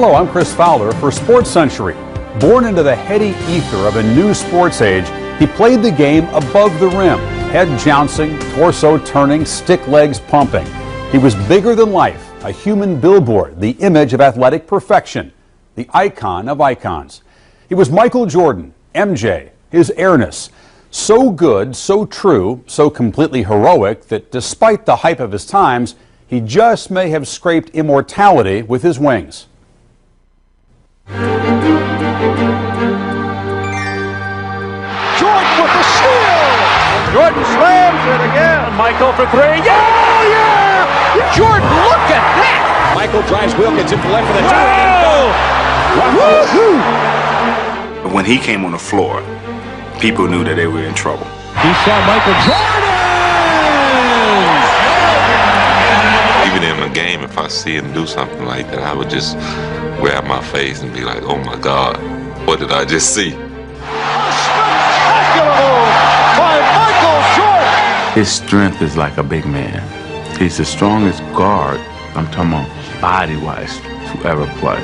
Hello, I'm Chris Fowler for Sports Century. Born into the heady ether of a new sports age, he played the game above the rim, head jouncing, torso turning, stick legs pumping. He was bigger than life, a human billboard, the image of athletic perfection, the icon of icons. He was Michael Jordan, MJ, his airness. So good, so true, so completely heroic that despite the hype of his times, he just may have scraped immortality with his wings. Jordan with the steal! Jordan slams it again. Michael for three. Yeah! Jordan, look at that! Michael drives Wilkins into left for the two. When he came on the floor, people knew that they were in trouble. He saw Michael Jordan! Even in a game, if I see him do something like that, I would just grab my face and be like, oh my God, what did I just see? A spectacular move by Michael Jordan! His strength is like a big man. He's the strongest guard, I'm talking about body-wise, to ever play.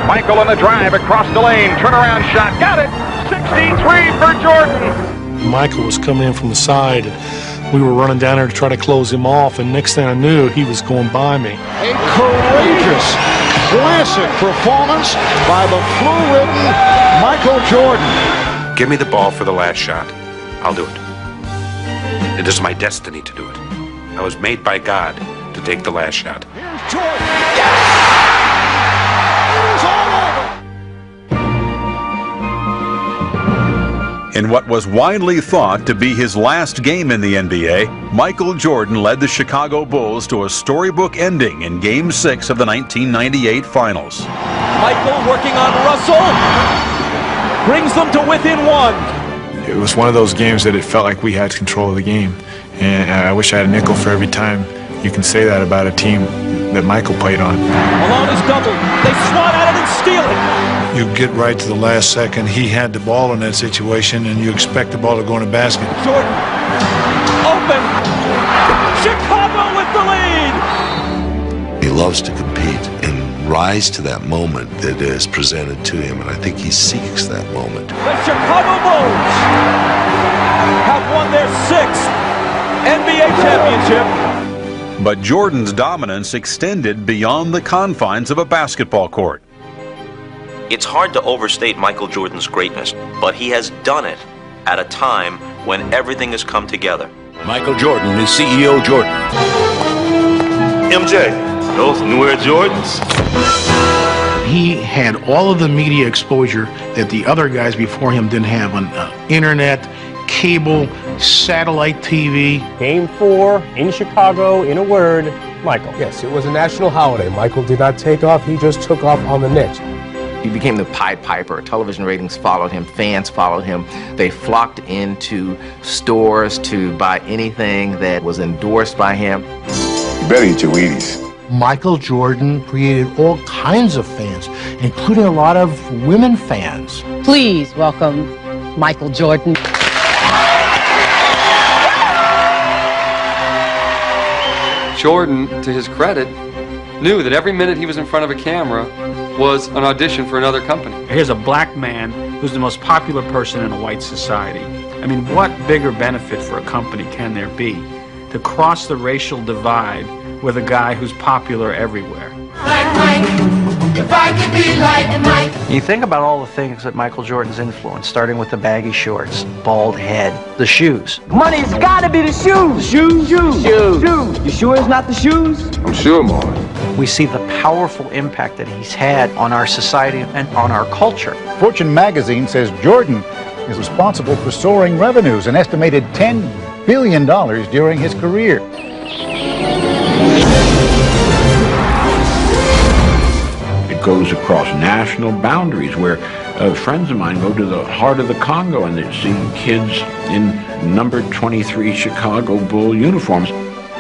Michael on the drive across the lane, turnaround shot, got it! 63 for Jordan! Michael was coming in from the side, and we were running down there to try to close him off, and next thing I knew, he was going by me. A courageous, classic performance by the flu-ridden Michael Jordan. Give me the ball for the last shot. I'll do it. It is my destiny to do it. I was made by God to take the last shot. Here's Jordan. Yes! In what was widely thought to be his last game in the NBA, Michael Jordan led the Chicago Bulls to a storybook ending in Game 6 of the 1998 Finals. Michael working on Russell, brings them to within one. It was one of those games that it felt like we had control of the game, and I wish I had a nickel for every time you can say that about a team that Michael played on. Malone is doubled. They swat at it and steal it. You get right to the last second. He had the ball in that situation, and you expect the ball to go in the basket. Jordan, open. Chicago with the lead. He loves to compete and rise to that moment that is presented to him, and I think he seeks that moment. The Chicago Bulls have won their 6th NBA championship. But Jordan's dominance extended beyond the confines of a basketball court. It's hard to overstate Michael Jordan's greatness, but he has done it at a time when everything has come together. Michael Jordan is CEO Jordan. MJ, those new Air Jordans. He had all of the media exposure that the other guys before him didn't have on internet, cable, satellite TV. Game 4 in Chicago, in a word, Michael. Yes, it was a national holiday. Michael did not take off, he just took off on the niche. He became the Pied Piper. Television ratings followed him, fans followed him. They flocked into stores to buy anything that was endorsed by him. You better eat your Wheaties. Michael Jordan created all kinds of fans, including a lot of women fans. Please welcome Michael Jordan. Jordan, to his credit, knew that every minute he was in front of a camera was an audition for another company. Here's a black man who's the most popular person in a white society. I mean, what bigger benefit for a company can there be to cross the racial divide with a guy who's popular everywhere? Like Mike, if I could be like Mike. You think about all the things that Michael Jordan's influenced, starting with the baggy shorts, bald head, the shoes. Money's gotta be the shoes. Shoes. You sure it's not the shoes? I'm sure, Mark. We see the powerful impact that he's had on our society and on our culture. Fortune magazine says Jordan is responsible for soaring revenues, an estimated $10 billion during his career. It goes across national boundaries where friends of mine go to the heart of the Congo and they see kids in number 23 Chicago Bull uniforms.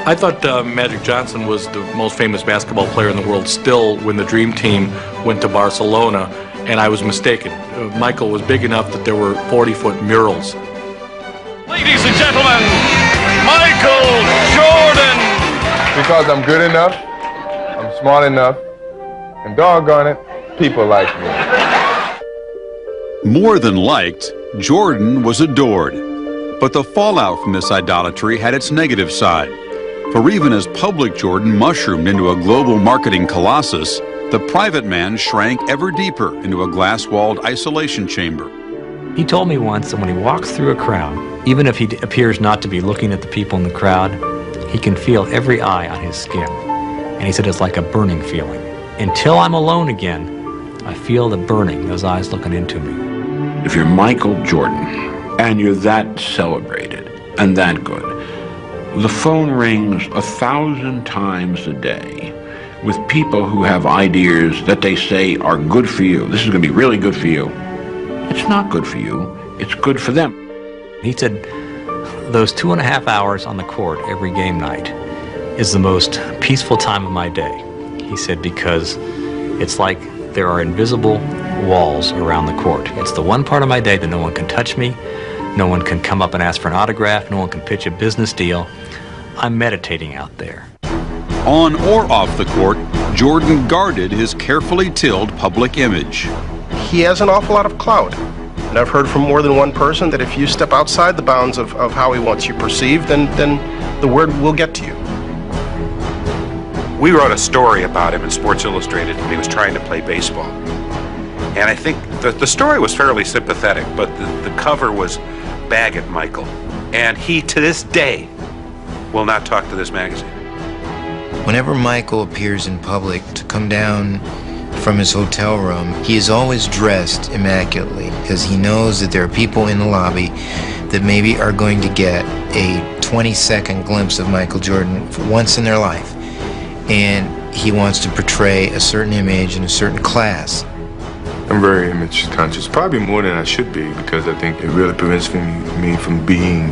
I thought Magic Johnson was the most famous basketball player in the world still when the Dream Team went to Barcelona, and I was mistaken. Michael was big enough that there were 40-foot murals. Ladies and gentlemen, Michael Jordan! Because I'm good enough, I'm smart enough, and doggone it, people like me. More than liked, Jordan was adored. But the fallout from this idolatry had its negative side. For even as public Jordan mushroomed into a global marketing colossus, the private man shrank ever deeper into a glass-walled isolation chamber. He told me once that when he walks through a crowd, even if he appears not to be looking at the people in the crowd, he can feel every eye on his skin. And he said it's like a burning feeling. Until I'm alone again, I feel the burning, those eyes looking into me. If you're Michael Jordan and you're that celebrated and that good, the phone rings 1,000 times a day with people who have ideas that they say are good for you. This is going to be really good for you. It's not good for you. It's good for them. He said those 2.5 hours on the court every game night is the most peaceful time of my day. He said because it's like there are invisible walls around the court. It's the one part of my day that no one can touch me, no one can come up and ask for an autograph, no one can pitch a business deal. I'm meditating out there. On or off the court, Jordan guarded his carefully tilled public image. He has an awful lot of clout. And I've heard from more than one person that if you step outside the bounds of how he wants you perceived, then the word will get to you. We wrote a story about him in Sports Illustrated when he was trying to play baseball. And I think the story was fairly sympathetic, but the cover was Bag It, Michael. And he, to this day, will not talk to this magazine. Whenever Michael appears in public to come down from his hotel room, he is always dressed immaculately because he knows that there are people in the lobby that maybe are going to get a 20-second glimpse of Michael Jordan for once in their life. And he wants to portray a certain image in a certain class. I'm very image conscious, probably more than I should be, because I think it really prevents me from being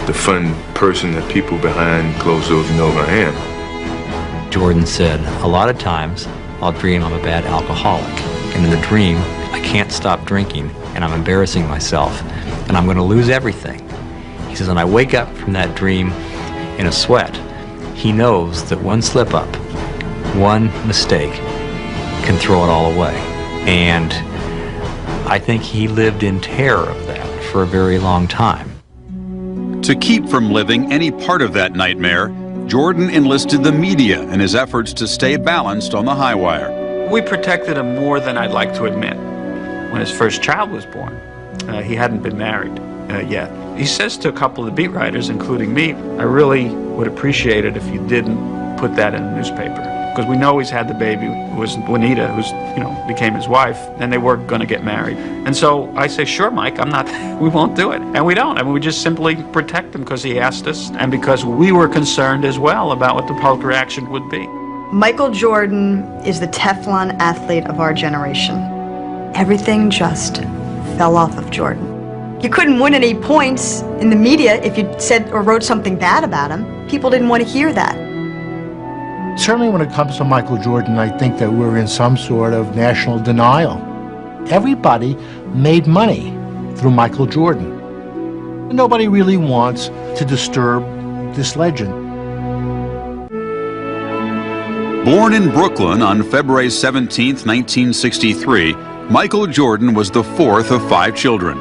the fun person that people behind closed doors know who I am. Jordan said, a lot of times I'll dream I'm a bad alcoholic, and in the dream I can't stop drinking and I'm embarrassing myself and I'm going to lose everything. He says, and I wake up from that dream in a sweat. He knows that one slip up, one mistake can throw it all away. And I think he lived in terror of that for a very long time. To keep from living any part of that nightmare, Jordan enlisted the media in his efforts to stay balanced on the high wire. We protected him more than I'd like to admit. When his first child was born, he hadn't been married yet. He says to a couple of the beat writers, including me, I really would appreciate it if you didn't put that in the newspaper. Because we know he's had the baby, who was Juanita, who's, became his wife, and they were going to get married. And so I say, sure, Mike, we won't do it. And we don't. I mean, we just simply protect him because he asked us and because we were concerned as well about what the public reaction would be. Michael Jordan is the Teflon athlete of our generation. Everything just fell off of Jordan. You couldn't win any points in the media if you said or wrote something bad about him. People didn't want to hear that. Certainly when it comes to Michael Jordan, I think that we're in some sort of national denial. Everybody made money through Michael Jordan. Nobody really wants to disturb this legend. Born in Brooklyn on February 17, 1963, Michael Jordan was the fourth of 5 children.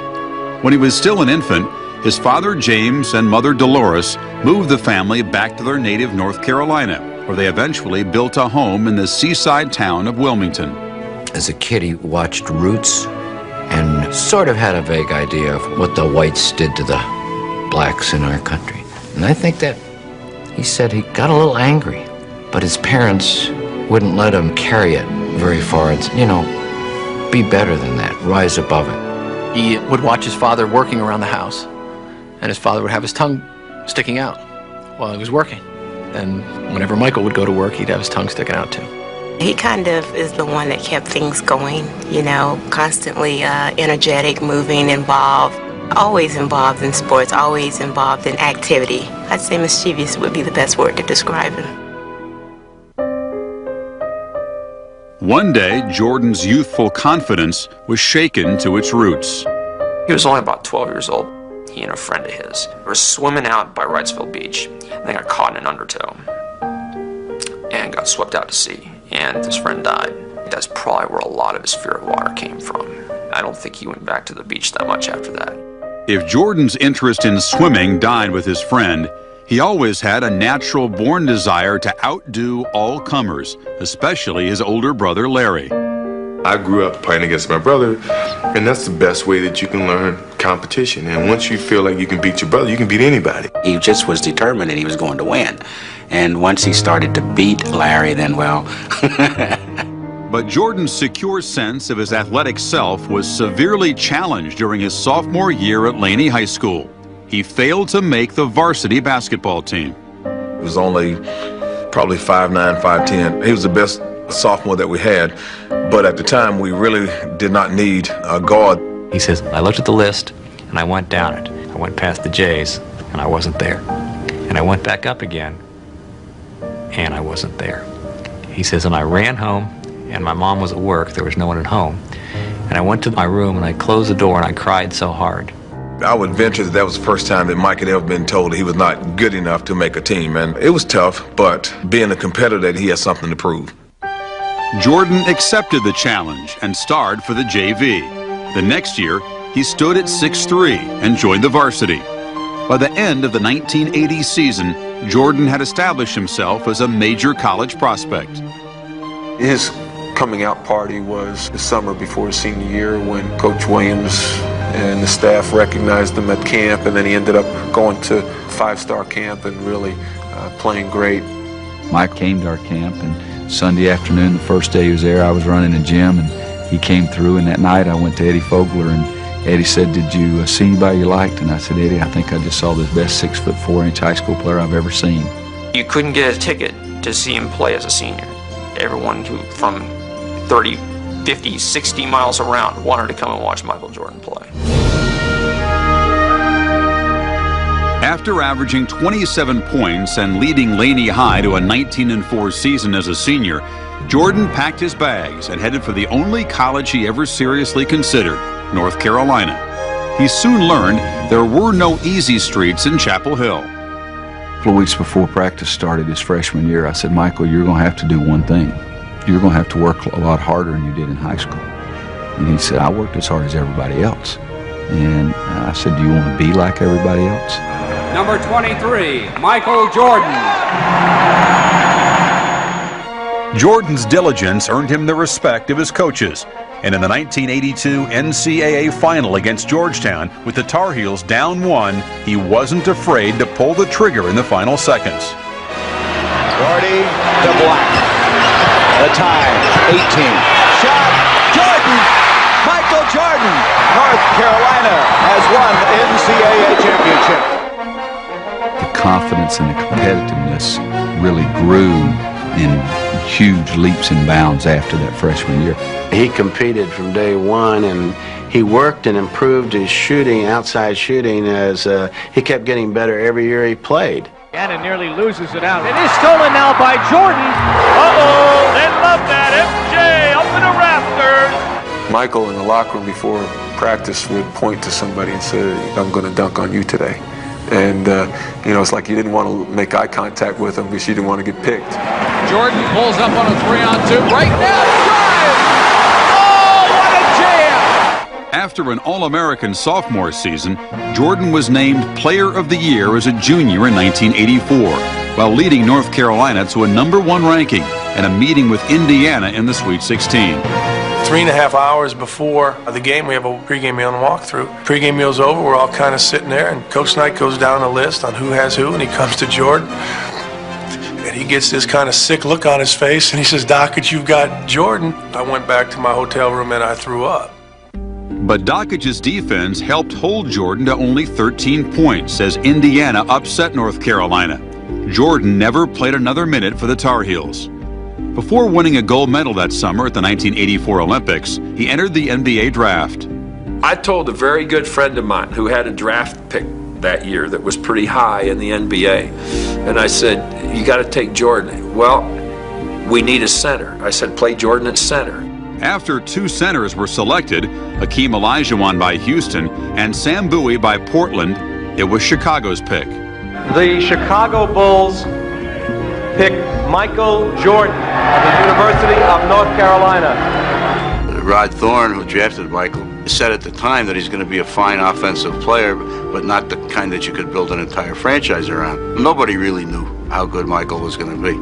When he was still an infant, his father James and mother Dolores moved the family back to their native North Carolina, where they eventually built a home in the seaside town of Wilmington. As a kid, he watched Roots and sort of had a vague idea of what the whites did to the blacks in our country. And I think that he said he got a little angry, but his parents wouldn't let him carry it very far and, be better than that, rise above it. He would watch his father working around the house, and his father would have his tongue sticking out while he was working. And whenever Michael would go to work, he'd have his tongue sticking out too. He kind of is the one that kept things going, constantly energetic, moving, involved, always involved in sports, always involved in activity. I'd say mischievous would be the best word to describe him. One day, Jordan's youthful confidence was shaken to its roots. He was only about 12 years old. He and a friend of his were swimming out by Wrightsville Beach, and they got caught in an undertow and got swept out to sea, and his friend died. That's probably where a lot of his fear of water came from. I don't think he went back to the beach that much after that. If Jordan's interest in swimming died with his friend, he always had a natural-born desire to outdo all comers, especially his older brother Larry. I grew up playing against my brother, and that's the best way that you can learn competition. And once you feel like you can beat your brother, you can beat anybody. He just was determined that he was going to win. And once he started to beat Larry, then, well... But Jordan's secure sense of his athletic self was severely challenged during his sophomore year at Laney High School. He failed to make the varsity basketball team. It was only probably 5'9", 5'10". He was the best sophomore that we had, but at the time we really did not need a guard. He says, I looked at the list and I went down it. I went past the J's and I wasn't there. And I went back up again and I wasn't there. He says, and I ran home and my mom was at work. There was no one at home. And I went to my room and I closed the door and I cried so hard. I would venture that was the first time that Mike had ever been told that he was not good enough to make a team. And it was tough, but being a competitor, he had something to prove. Jordan accepted the challenge and starred for the JV. The next year, he stood at 6'3" and joined the varsity. By the end of the 1980 season, Jordan had established himself as a major college prospect. His coming out party was the summer before his senior year when Coach Williams and the staff recognized him at camp, and then he ended up going to five-star camp and really playing great. Mike came to our camp, and Sunday afternoon, the first day he was there, I was running a gym, and he came through, and that night I went to Eddie Fogler, and Eddie said, did you see anybody you liked? And I said, Eddie, I think I just saw the best 6'4" high school player I've ever seen. You couldn't get a ticket to see him play as a senior. Everyone who from 30, 50, 60 miles around wanted to come and watch Michael Jordan play. After averaging 27 points and leading Laney High to a 19-4 season as a senior, Jordan packed his bags and headed for the only college he ever seriously considered, North Carolina. He soon learned there were no easy streets in Chapel Hill. A couple of weeks before practice started his freshman year, I said, Michael, you're going to have to do one thing. You're going to have to work a lot harder than you did in high school. And he said, I worked as hard as everybody else. And I said, do you want to be like everybody else? Number 23, Michael Jordan. Jordan's diligence earned him the respect of his coaches. And in the 1982 NCAA final against Georgetown, with the Tar Heels down 1, he wasn't afraid to pull the trigger in the final seconds. Gordy to Black. The time, 18. Shot, Jordan! Michael Jordan! North Carolina has won the NCAA championship. The confidence and the competitiveness really grew in huge leaps and bounds after that freshman year. He competed from day one, and he worked and improved his shooting, outside shooting, as he kept getting better every year he played. Gannon nearly loses it out. It is stolen now by Jordan. Uh-oh, they love that. MJ up in the rafters. Michael in the locker room before practice would point to somebody and say, I'm going to dunk on you today. And, it's like you didn't want to make eye contact with him because you didn't want to get picked. Jordan pulls up on a 3-on-2 right now. Drive! Oh, what a jam! After an All-American sophomore season, Jordan was named Player of the Year as a junior in 1984, while leading North Carolina to a #1 ranking and a meeting with Indiana in the Sweet 16. 3.5 hours before the game, we have a pregame meal and walkthrough. Pregame meal's over, we're all kind of sitting there, and Coach Knight goes down the list on who has who, and he comes to Jordan. And he gets this kind of sick look on his face, and he says, Dockage, you've got Jordan. I went back to my hotel room and I threw up. But Dockage's defense helped hold Jordan to only 13 points as Indiana upset North Carolina. Jordan never played another minute for the Tar Heels. Before winning a gold medal that summer at the 1984 Olympics, he entered the NBA draft. I told a very good friend of mine who had a draft pick that year that was pretty high in the NBA, and I said, you got to take Jordan. Well, we need a center. I said, play Jordan at center. After 2 centers were selected, Hakeem Olajuwon by Houston and Sam Bowie by Portland, it was Chicago's pick. The Chicago Bulls picked Michael Jordan of the University of North Carolina. Rod Thorne, who drafted Michael, said at the time that he's going to be a fine offensive player, but not the kind that you could build an entire franchise around. Nobody really knew how good Michael was going to be.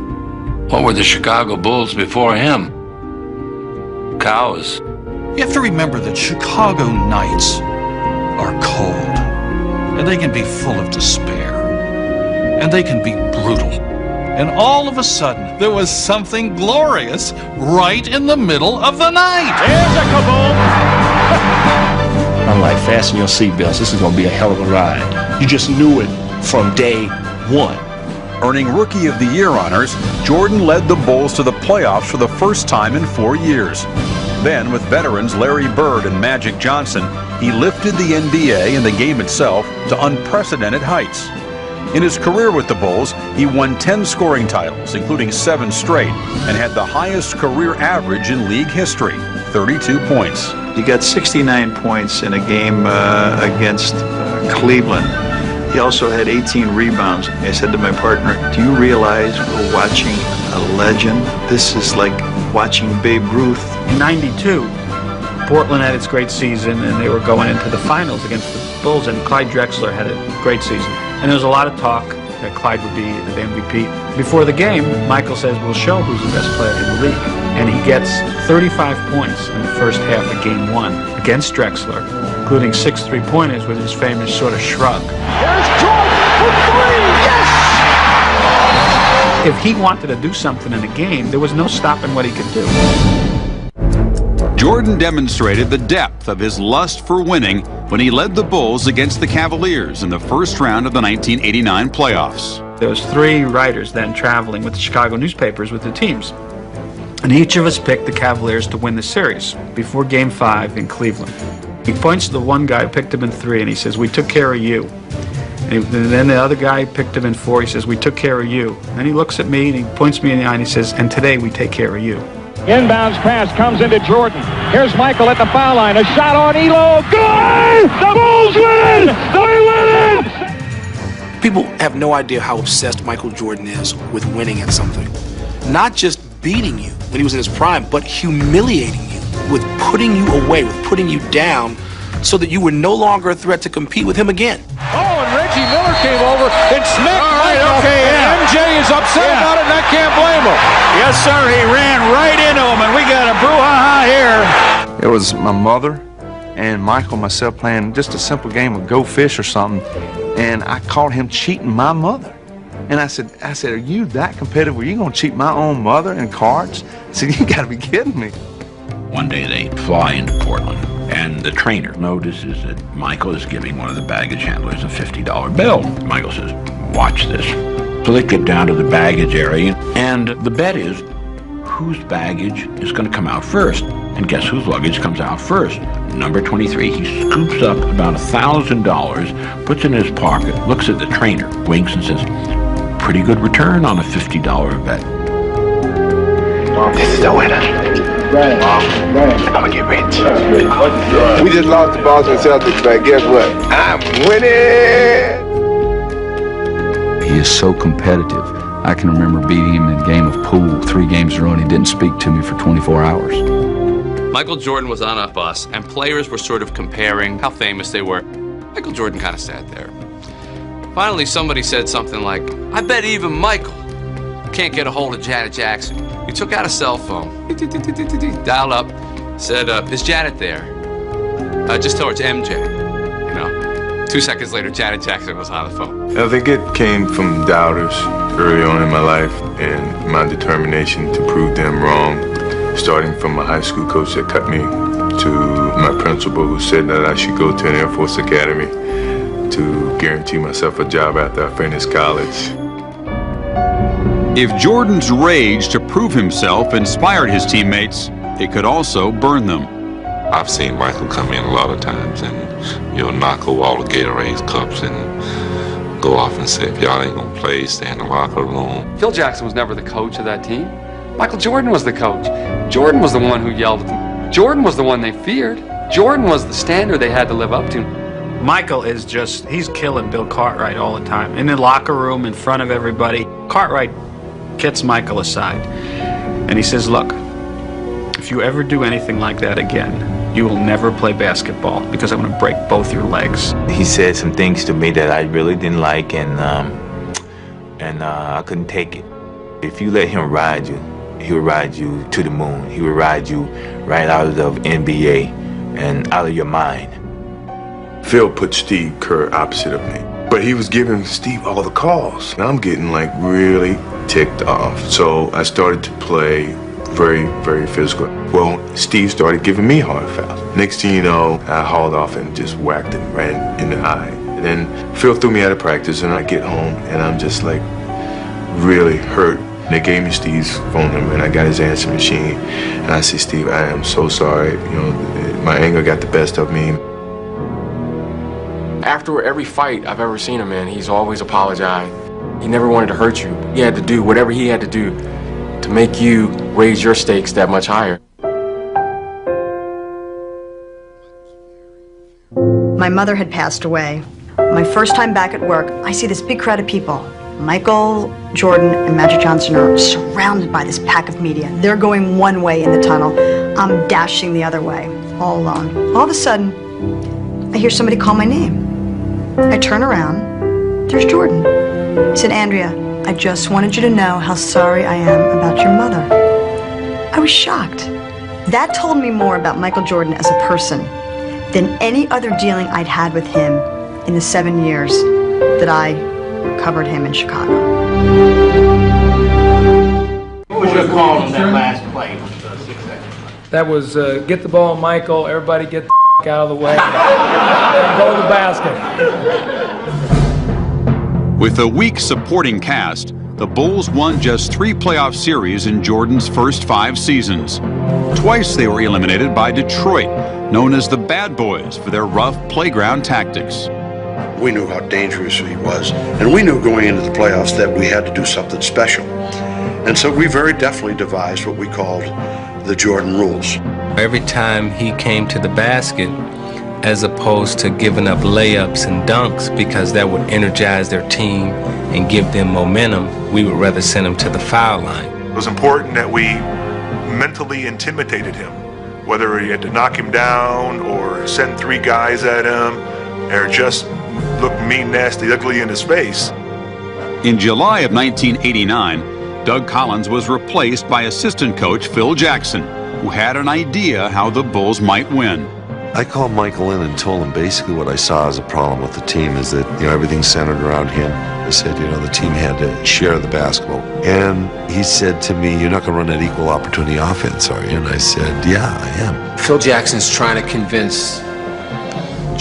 What were the Chicago Bulls before him? Cows. You have to remember that Chicago nights are cold, and they can be full of despair, and they can be brutal. And all of a sudden, there was something glorious right in the middle of the night. Here's a kaboom! I'm like, fasten your seatbelts. This is going to be a hell of a ride. You just knew it from day one. Earning Rookie of the Year honors, Jordan led the Bulls to the playoffs for the first time in 4 years. Then, with veterans Larry Bird and Magic Johnson, he lifted the NBA and the game itself to unprecedented heights. In his career with the Bulls, he won 10 scoring titles, including 7 straight, and had the highest career average in league history, 32 points. He got 69 points in a game against Cleveland. He also had 18 rebounds. I said to my partner, do you realize we're watching a legend? This is like watching Babe Ruth. In '92, Portland had its great season, and they were going into the finals against the Bulls, and Clyde Drexler had a great season. And there was a lot of talk that Clyde would be the MVP. Before the game, Michael says, we'll show who's the best player in the league. And he gets 35 points in the first half of Game 1 against Drexler, including 6 3-pointers with his famous sort of shrug. There's Jordan for 3! Yes! If he wanted to do something in a game, there was no stopping what he could do. Jordan demonstrated the depth of his lust for winning when he led the Bulls against the Cavaliers in the first round of the 1989 playoffs. There was 3 writers then traveling with the Chicago newspapers with the teams. And each of us picked the Cavaliers to win the series before Game 5 in Cleveland. He points to the one guy who picked him in 3, and he says, we took care of you. And then the other guy picked him in 4, he says, we took care of you. And then he looks at me and he points me in the eye and he says, and today we take care of you. Inbounds pass comes into Jordan. Here's Michael at the foul line. A shot on Elo. Good! The Bulls win it! They win it! People have no idea how obsessed Michael Jordan is with winning at something. Not just beating you when he was in his prime, but humiliating you, with putting you away, with putting you down, so that you were no longer a threat to compete with him again. Oh, and Reggie Miller came over and smacked Michael. Okay, and MJ is upset about it, and I can't blame him. Yes, sir, he ran right into him, and we got a brouhaha here. It was my mother and Michael and myself playing just a simple game of Go Fish or something, and I caught him cheating my mother. And I said, are you that competitive? Were you going to cheat my own mother in cards? I said, you got to be kidding me. One day they fly into Portland, and the trainer notices that Michael is giving one of the baggage handlers a $50 bill. Michael says, watch this. So they get down to the baggage area, and the bet is whose baggage is going to come out first. And guess whose luggage comes out first? Number 23. He scoops up about $1,000, puts it in his pocket, looks at the trainer, winks and says, pretty good return on a $50 bet. This is the winner. I'm gonna get rich. We just lost the Boston Celtics, but guess what? I'm winning! He is so competitive. I can remember beating him in a game of pool 3 games in a row, and he didn't speak to me for 24 hours. Michael Jordan was on a bus, and players were sort of comparing how famous they were. Michael Jordan kind of sat there. Finally, somebody said something like, I bet even Michael can't get a hold of Janet Jackson. He took out a cell phone, dialed up, said, is Janet there? Just tell her it's MJ. You know, 2 seconds later, Janet Jackson was on the phone. I think it came from doubters early on in my life and my determination to prove them wrong. Starting from a high school coach that cut me to my principal who said that I should go to an Air Force Academy to guarantee myself a job after I finished college. If Jordan's rage to prove himself inspired his teammates, it could also burn them. I've seen Michael come in a lot of times and, knock over all the Gatorade cups and go off and say, if y'all ain't gonna play, stay in the locker room. Phil Jackson was never the coach of that team. Michael Jordan was the coach. Jordan was the one who yelled at them. Jordan was the one they feared. Jordan was the standard they had to live up to. Michael is he's killing Bill Cartwright all the time. In the locker room, in front of everybody. Cartwright gets Michael aside, and he says, look, if you ever do anything like that again, you will never play basketball because I'm going to break both your legs. He said some things to me that I really didn't like, and I couldn't take it. If you let him ride you, he would ride you to the moon. He would ride you right out of the NBA and out of your mind. Phil put Steve Kerr opposite of me, but he was giving Steve all the calls. And I'm getting like really ticked off. So I started to play very, very physical. Well, Steve started giving me hard fouls. Next thing you know, I hauled off and just whacked him right in the eye. And then Phil threw me out of practice, and I get home and I'm just like really hurt. They gave me Steve's phone number, and I got his answer machine. And I said, Steve, I am so sorry. You know, my anger got the best of me. After every fight I've ever seen him in, he's always apologized. He never wanted to hurt you. He had to do whatever he had to do to make you raise your stakes that much higher. My mother had passed away. My first time back at work, I see this big crowd of people. Michael Jordan and Magic Johnson are surrounded by this pack of media. They're going one way in the tunnel. I'm dashing the other way, all alone. All of a sudden, I hear somebody call my name. I turn around. There's Jordan. He said, Andrea, I just wanted you to know how sorry I am about your mother. I was shocked. That told me more about Michael Jordan as a person than any other dealing I'd had with him in the 7 years that I covered him in Chicago. What was your call on that last play? That was get the ball, Michael. Everybody get the out of the way. Go to the basket. With a weak supporting cast, the Bulls won just 3 playoff series in Jordan's first 5 seasons. Twice they were eliminated by Detroit, known as the Bad Boys for their rough playground tactics. We knew how dangerous he was, and we knew going into the playoffs that we had to do something special. And so we very definitely devised what we called the Jordan rules. Every time he came to the basket, as opposed to giving up layups and dunks because that would energize their team and give them momentum, we would rather send him to the foul line. It was important that we mentally intimidated him, whether he had to knock him down or send 3 guys at him or just look mean, nasty, ugly in his face. In July of 1989, Doug Collins was replaced by assistant coach Phil Jackson, who had an idea how the Bulls might win. I called Michael in and told him basically what I saw as a problem with the team is that, everything's centered around him. I said, the team had to share the basketball. And he said to me, you're not going to run that equal opportunity offense, are you? And I said, yeah, I am. Phil Jackson's trying to convince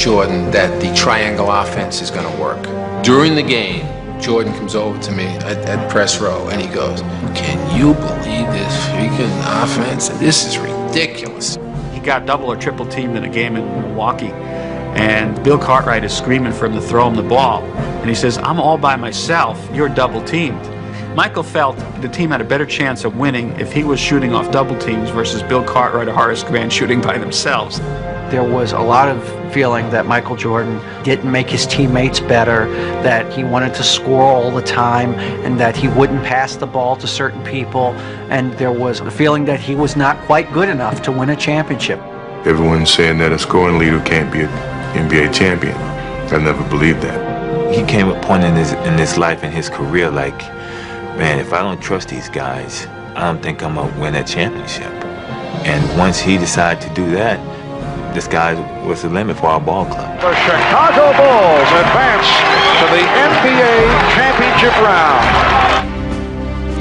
Jordan that the triangle offense is going to work. During the game, Jordan comes over to me at press row and he goes, can you believe this freaking offense? This is ridiculous. He got double or triple teamed in a game in Milwaukee, and Bill Cartwright is screaming for him to throw him the ball. And he says, I'm all by myself, you're double teamed. Michael felt the team had a better chance of winning if he was shooting off double teams versus Bill Cartwright or Horace Grant shooting by themselves. There was a lot of feeling that Michael Jordan didn't make his teammates better, that he wanted to score all the time, and that he wouldn't pass the ball to certain people, and there was a feeling that he was not quite good enough to win a championship. Everyone's saying that a scoring leader can't be an NBA champion. I never believed that. He came to a point in his life, in his career, like, man, if I don't trust these guys, I don't think I'm going to win that championship. And once he decided to do that, the sky was the limit for our ball club. The Chicago Bulls advance to the NBA championship round.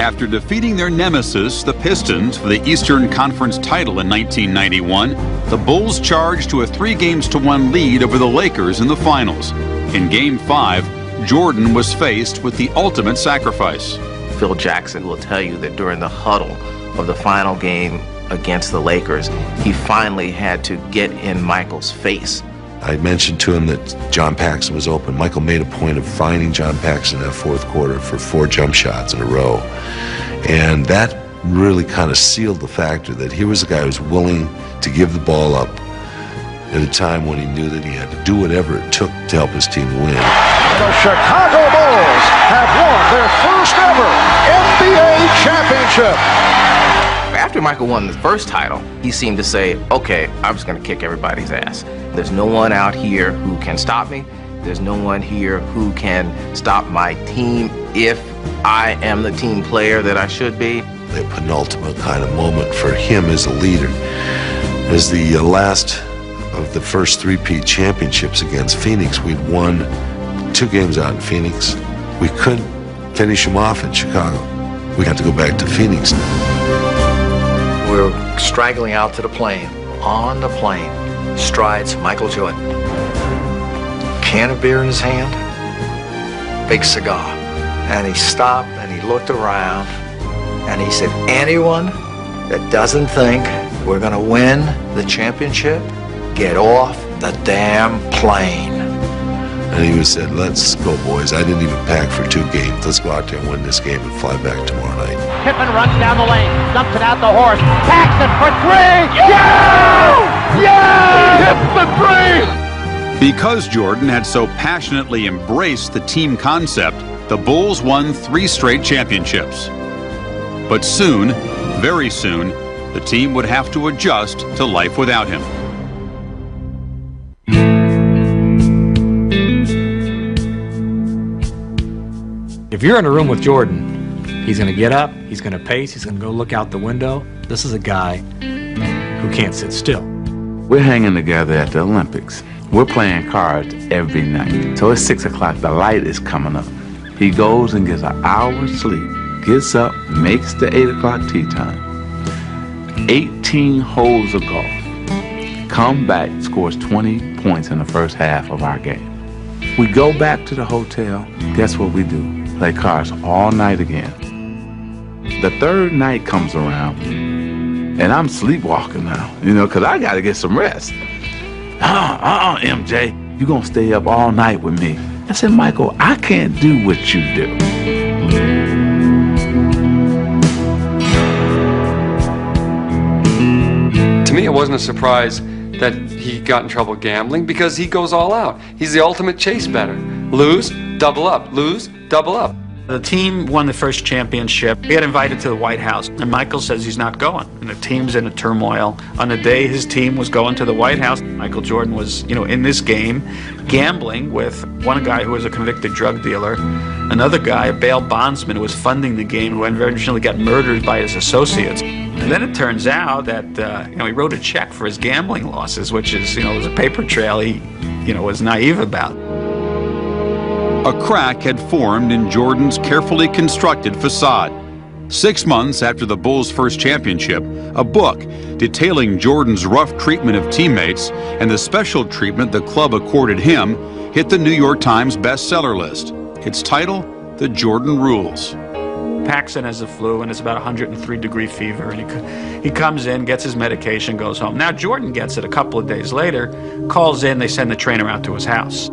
After defeating their nemesis, the Pistons, for the Eastern Conference title in 1991, the Bulls charged to a 3-1 lead over the Lakers in the finals. In Game 5, Jordan was faced with the ultimate sacrifice. Phil Jackson will tell you that during the huddle of the final game against the Lakers, he finally had to get in Michael's face. I mentioned to him that John Paxson was open. Michael made a point of finding John Paxson in that 4th quarter for 4 jump shots in a row. And that really kind of sealed the factor that he was a guy who was willing to give the ball up at a time when he knew that he had to do whatever it took to help his team win. The Chicago Bulls have won their first ever NBA championship. After Michael won the first title, he seemed to say, okay, I'm just going to kick everybody's ass. There's no one out here who can stop me. There's no one here who can stop my team if I am the team player that I should be. A penultimate kind of moment for him as a leader. As the last of the first three-peat championships against Phoenix, we'd won 2 games out in Phoenix. We couldn't finish them off in Chicago. We got to go back to Phoenix. We were straggling out to the plane. On the plane strides Michael Jordan. Can of beer in his hand, big cigar. And he stopped and he looked around and he said, anyone that doesn't think we're going to win the championship, get off the damn plane. And he said, let's go, boys. I didn't even pack for 2 games. Let's go out there and win this game and fly back tomorrow night. Pippen runs down the lane, dumps it out the horse. Paxson for 3. Yeah! Yeah! Hit the 3! Because Jordan had so passionately embraced the team concept, the Bulls won 3 straight championships. But soon, very soon, the team would have to adjust to life without him. If you're in a room with Jordan, he's going to get up, he's going to pace, he's going to go look out the window. This is a guy who can't sit still. We're hanging together at the Olympics. We're playing cards every night. So it's 6 o'clock, the light is coming up. He goes and gets an hour's sleep, gets up, makes the 8 o'clock tea time. 18 holes of golf. Come back, scores 20 points in the first half of our game. We go back to the hotel, guess what we do? Play cards all night again. The 3rd night comes around, and I'm sleepwalking now, because I got to get some rest. MJ, you gonna stay up all night with me. I said, Michael, I can't do what you do. To me, it wasn't a surprise that he got in trouble gambling because he goes all out. He's the ultimate chase bettor. Lose, double up. Lose, double up. The team won the first championship. He got invited to the White House, and Michael says he's not going. And the team's in a turmoil. On the day his team was going to the White House, Michael Jordan was, in this game, gambling with one guy who was a convicted drug dealer, another guy, a bail bondsman who was funding the game, who eventually got murdered by his associates. And then it turns out that, he wrote a check for his gambling losses, which is, was a paper trail he, was naive about. A crack had formed in Jordan's carefully constructed facade. 6 months after the Bulls' first championship, a book detailing Jordan's rough treatment of teammates and the special treatment the club accorded him hit the New York Times bestseller list. Its title, The Jordan Rules. Paxson has the flu and it's about 103-degree fever, and he comes in, gets his medication, goes home. Now Jordan gets it a couple of days later, calls in, they send the trainer out to his house.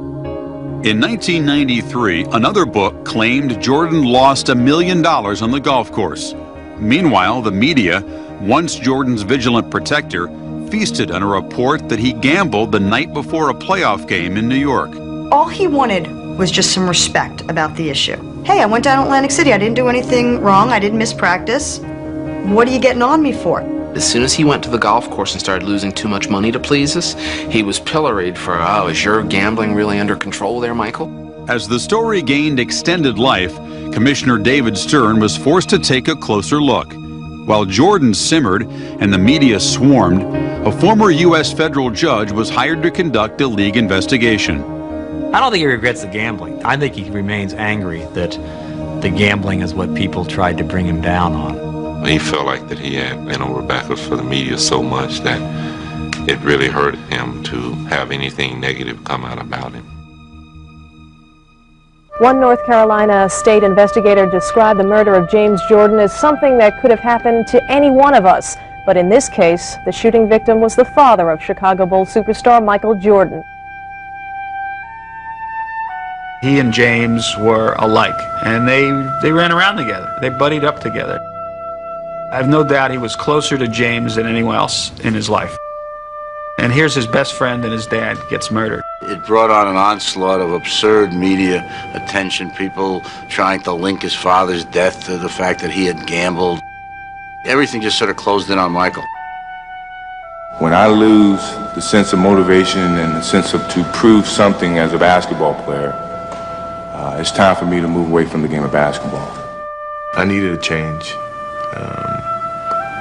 In 1993, another book claimed Jordan lost $1 million on the golf course. Meanwhile, the media, once Jordan's vigilant protector, feasted on a report that he gambled the night before a playoff game in New York. All he wanted was just some respect about the issue. Hey, I went down to Atlantic City. I didn't do anything wrong. I didn't miss practice. What are you getting on me for? As soon as he went to the golf course and started losing too much money to please us, he was pilloried for, is your gambling really under control there, Michael? As the story gained extended life, Commissioner David Stern was forced to take a closer look. While Jordan simmered and the media swarmed, a former U.S. federal judge was hired to conduct a league investigation. I don't think he regrets the gambling. I think he remains angry that the gambling is what people tried to bring him down on. He felt like that he had been over backwards for the media so much that it really hurt him to have anything negative come out about him. One North Carolina state investigator described the murder of James Jordan as something that could have happened to any one of us. But in this case, the shooting victim was the father of Chicago Bulls superstar Michael Jordan. He and James were alike, and they ran around together. They buddied up together. I have no doubt he was closer to James than anyone else in his life. And And here's his best friend and his dad gets murdered. It brought on an onslaught of absurd media attention, people trying to link his father's death to the fact that he had gambled. Everything just sort of closed in on Michael. When I lose the sense of motivation and the sense of to prove something as a basketball player, it's time for me to move away from the game of basketball. I needed a change.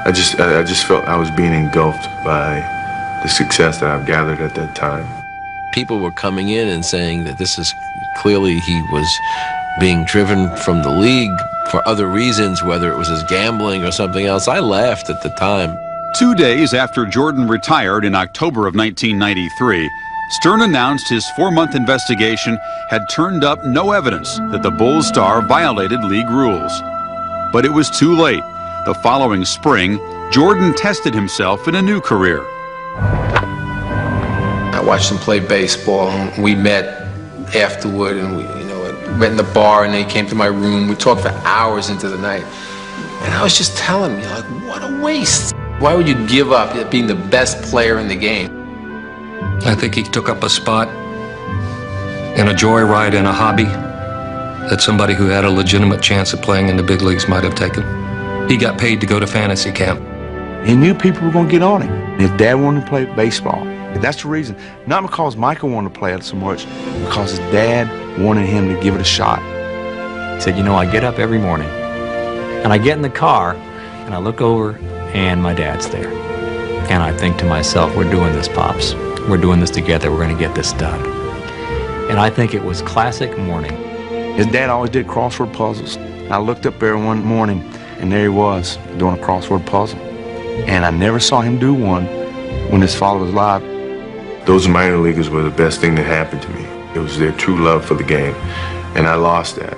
I just felt I was being engulfed by the success that I've gathered at that time. People were coming in and saying that this is clearly he was being driven from the league for other reasons, whether it was his gambling or something else. I laughed at the time. 2 days after Jordan retired in October of 1993, Stern announced his 4-month investigation had turned up no evidence that the Bulls star violated league rules. But it was too late. The following spring, Jordan tested himself in a new career. I watched him play baseball, and we met afterward, and we met in the bar, and they came to my room. We talked for hours into the night. And I was just telling me, like, what a waste. Why would you give up being the best player in the game? I think he took up a spot in a joyride in a hobby that somebody who had a legitimate chance of playing in the big leagues might have taken. He got paid to go to fantasy camp. He knew people were going to get on him. His dad wanted to play baseball. That's the reason. Not because Michael wanted to play it so much, because his dad wanted him to give it a shot. He said, I get up every morning, and I get in the car, and I look over, and my dad's there. And I think to myself, we're doing this, Pops. We're doing this together. We're going to get this done. And I think it was classic morning. His dad always did crossword puzzles. I looked up there one morning, and there he was doing a crossword puzzle. And I never saw him do one when his father was alive. Those minor leaguers were the best thing that happened to me. It was their true love for the game. And I lost that.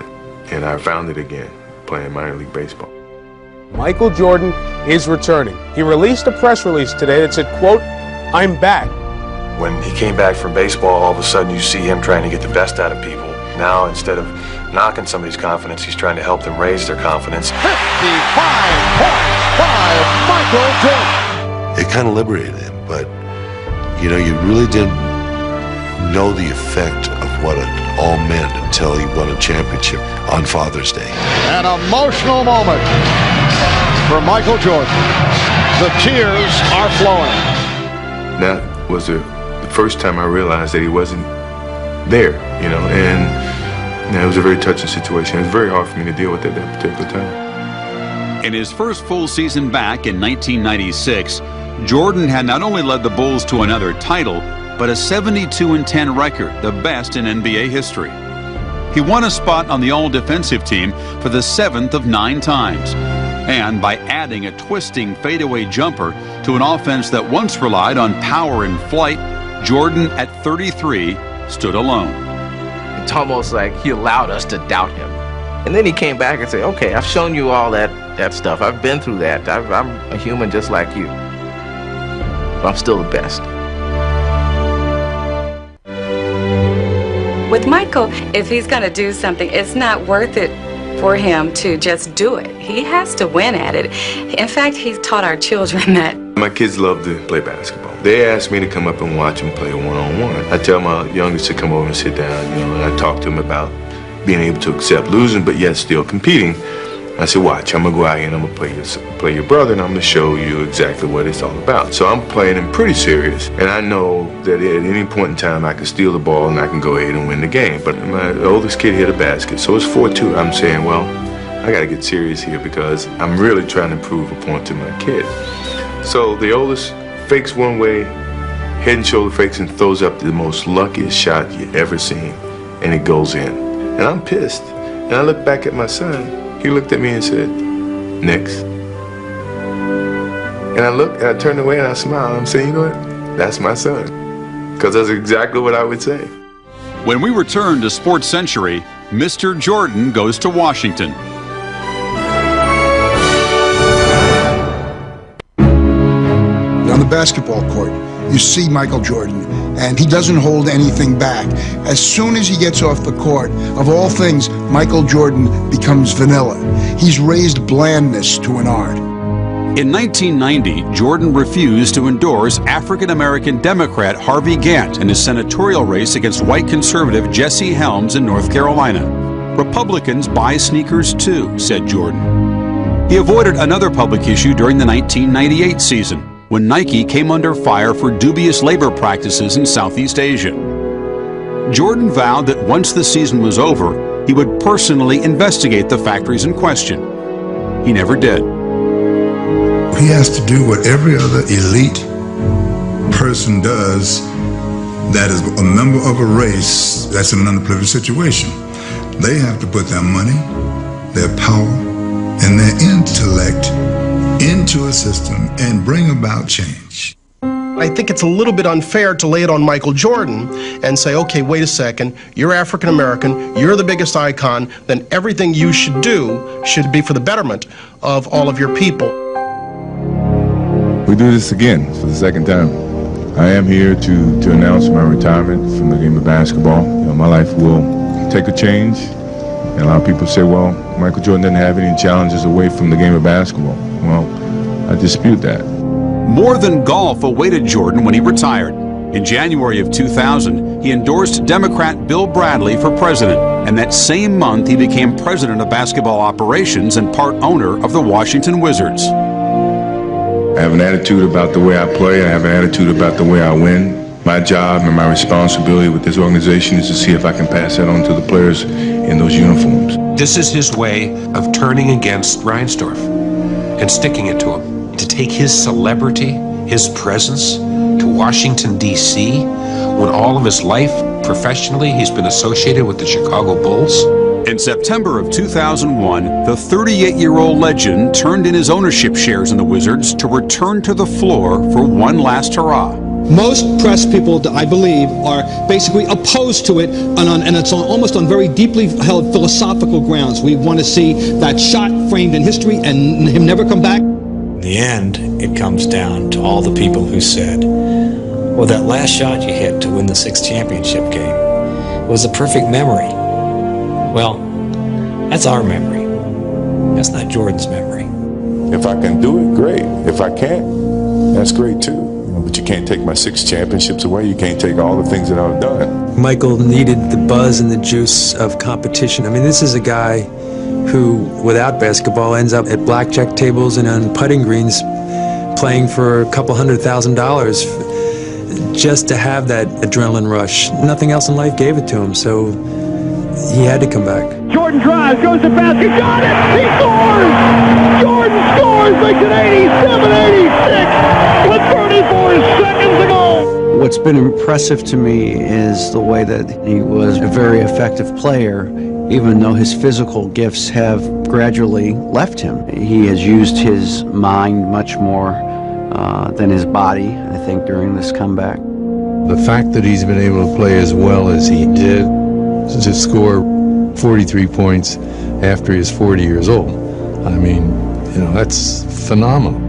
And I found it again, playing minor league baseball. Michael Jordan is returning. He released a press release today that said, quote, "I'm back." When he came back from baseball, all of a sudden you see him trying to get the best out of people. Now, instead of knocking somebody's confidence, he's trying to help them raise their confidence. 55 points by Michael Jordan. It kind of liberated him, but you really didn't know the effect of what it all meant until he won a championship on Father's Day. An emotional moment for Michael Jordan. The tears are flowing. That was the first time I realized that he wasn't there, and it was a very touching situation. It was very hard for me to deal with at that particular time. In his first full season back in 1996, Jordan had not only led the Bulls to another title, but a 72-10 record, the best in NBA history. He won a spot on the all-defensive team for the 7th of 9 times. And by adding a twisting fadeaway jumper to an offense that once relied on power and flight, Jordan at 33 stood alone. It's almost like he allowed us to doubt him. And then he came back and said, okay, I've shown you all that stuff. I've been through that. I'm a human just like you. But I'm still the best. With Michael, if he's going to do something, it's not worth it for him to just do it. He has to win at it. In fact, he's taught our children that. My kids love to play basketball. They ask me to come up and watch them play one-on-one. I tell my youngest to come over and sit down, and I talk to him about being able to accept losing, but yet still competing. I said, watch, I'm going to go out here and I'm going to play your brother, and I'm going to show you exactly what it's all about. So I'm playing him pretty serious, and I know that at any point in time I can steal the ball and I can go ahead and win the game. But my oldest kid hit a basket, so it's 4-2. I'm saying, well, I got to get serious here because I'm really trying to prove a point to my kid. So the oldest fakes one way, head and shoulder fakes, and throws up the most luckiest shot you ever seen, and it goes in. And I'm pissed. And I look back at my son. He looked at me and said, next. And I looked, and I turned away and I smiled. I'm saying, you know what? That's my son. Because that's exactly what I would say. When we return to Sports Century, Mr. Jordan goes to Washington. On the basketball court, you see Michael Jordan, and he doesn't hold anything back. As soon as he gets off the court, of all things, Michael Jordan becomes vanilla. He's raised blandness to an art. In 1990, Jordan refused to endorse African-American Democrat Harvey Gantt in his senatorial race against white conservative Jesse Helms in North Carolina. Republicans buy sneakers too, said Jordan. He avoided another public issue during the 1998 season, when Nike came under fire for dubious labor practices in Southeast Asia. Jordan vowed that once the season was over, he would personally investigate the factories in question. He never did. He has to do what every other elite person does that is a member of a race that's in an underprivileged situation. They have to put their money, their power, and their intellect into a system and bring about change. I think it's a little bit unfair to lay it on Michael Jordan and say, okay, wait a second, you're African American, you're the biggest icon, then everything you should do should be for the betterment of all of your people. We do this again for the second time. I am here to announce my retirement from the game of basketball. You know, my life will take a change. And a lot of people say, well, Michael Jordan didn't have any challenges away from the game of basketball. Well, I dispute that. More than golf awaited Jordan when he retired. In January of 2000, he endorsed Democrat Bill Bradley for president, and that same month he became president of basketball operations and part owner of the Washington Wizards. I have an attitude about the way I play. I have an attitude about the way I win. My job and my responsibility with this organization is to see if I can pass that on to the players in those uniforms. This is his way of turning against Reinsdorf and sticking it to him. To take his celebrity, his presence to Washington, D.C., when all of his life, professionally, he's been associated with the Chicago Bulls. In September of 2001, the 38-year-old legend turned in his ownership shares in the Wizards to return to the floor for one last hurrah. Most press people, I believe, are basically opposed to it, and it's almost on very deeply held philosophical grounds. We want to see that shot framed in history and him never come back. In the end, it comes down to all the people who said, well, that last shot you hit to win the 6th championship game was a perfect memory. Well, that's our memory. That's not Jordan's memory. If I can do it, great. If I can't, that's great too. But you can't take my 6 championships away. You can't take all the things that I've done. Michael needed the buzz and the juice of competition. I mean, this is a guy who, without basketball, ends up at blackjack tables and on putting greens playing for a couple $100,000 just to have that adrenaline rush. Nothing else in life gave it to him, so he had to come back. Jordan drives, goes to basket, got it! He scores! Jordan scores, makes it 87-86 with 34 seconds to go! What's been impressive to me is the way that he was a very effective player, even though his physical gifts have gradually left him. He has used his mind much more than his body, I think, during this comeback. The fact that he's been able to play as well as he did, to score 43 points after he's 40 years old, I mean, you know, that's phenomenal.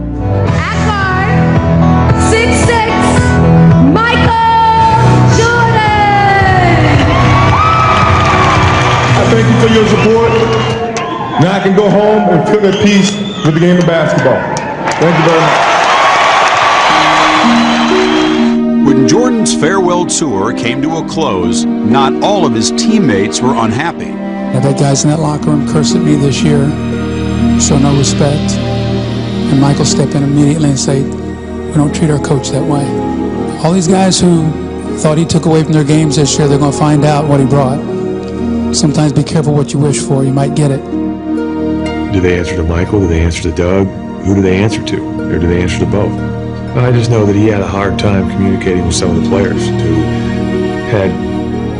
6'6", Michael Jordan! I thank you for your support. Now I can go home and feel at peace with the game of basketball. Thank you very much. When Jordan's farewell tour came to a close, not all of his teammates were unhappy. I've had guys in that locker room curse at me this year, show no respect, and Michael stepped in immediately and say, we don't treat our coach that way. All these guys who thought he took away from their games this year, they're going to find out what he brought. Sometimes be careful what you wish for, you might get it. Do they answer to Michael? Do they answer to Doug? Who do they answer to? Or do they answer to both? Well, I just know that he had a hard time communicating with some of the players who had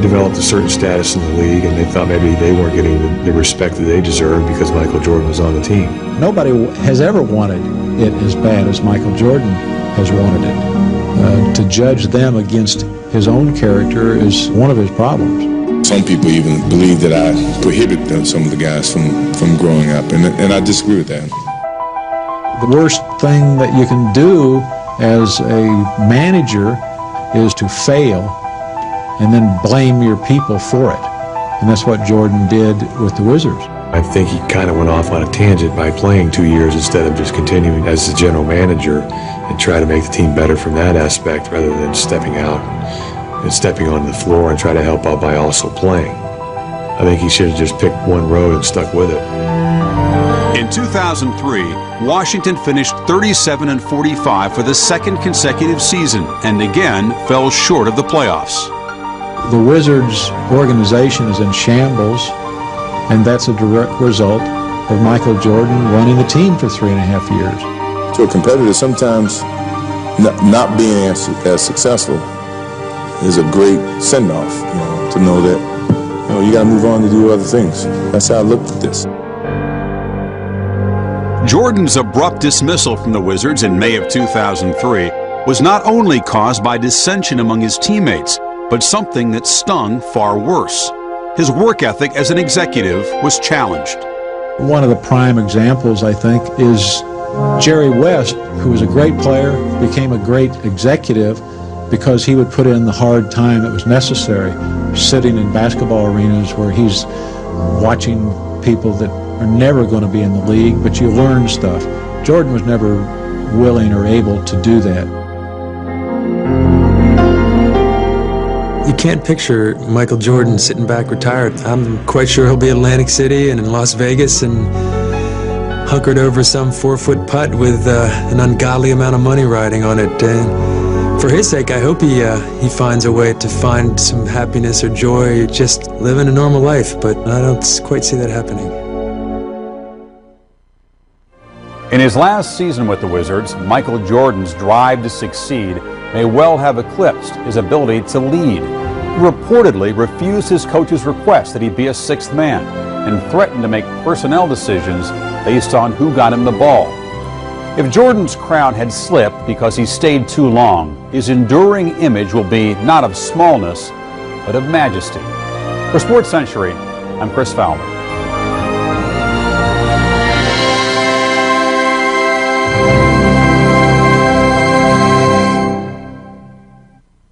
developed a certain status in the league, and they thought maybe they weren't getting the respect that they deserved because Michael Jordan was on the team. Nobody has ever wanted it as bad as Michael Jordan has wanted it. To judge them against his own character is one of his problems. Some people even believe that I prohibit some of the guys from growing up, and I disagree with that. The worst thing that you can do as a manager is to fail and then blame your people for it. And that's what Jordan did with the Wizards. I think he kind of went off on a tangent by playing 2 years instead of just continuing as the general manager and try to make the team better from that aspect rather than stepping out and stepping on the floor and try to help out by also playing. I think he should have just picked one road and stuck with it. In 2003, Washington finished 37-45 for the second consecutive season and again fell short of the playoffs. The Wizards organization is in shambles, and that's a direct result of Michael Jordan running the team for 3.5 years. To a competitor, sometimes not being as successful is a great send-off, to know that you got to move on to do other things. That's how I looked at this. Jordan's abrupt dismissal from the Wizards in May of 2003 was not only caused by dissension among his teammates, but something that stung far worse. His work ethic as an executive was challenged. One of the prime examples, I think, is Jerry West, who was a great player, became a great executive because he would put in the hard time that was necessary, sitting in basketball arenas where he's watching people that are never going to be in the league, but you learn stuff. Jordan was never willing or able to do that. You can't picture Michael Jordan sitting back retired. I'm quite sure he'll be in Atlantic City and in Las Vegas and hunkered over some 4-foot putt with an ungodly amount of money riding on it. And for his sake, I hope he finds a way to find some happiness or joy just living a normal life, but I don't quite see that happening. In his last season with the Wizards, Michael Jordan's drive to succeed may well have eclipsed his ability to lead. He reportedly refused his coach's request that he be a sixth man and threatened to make personnel decisions based on who got him the ball. If Jordan's crown had slipped because he stayed too long, his enduring image will be not of smallness, but of majesty. For Sports Century, I'm Chris Fowler.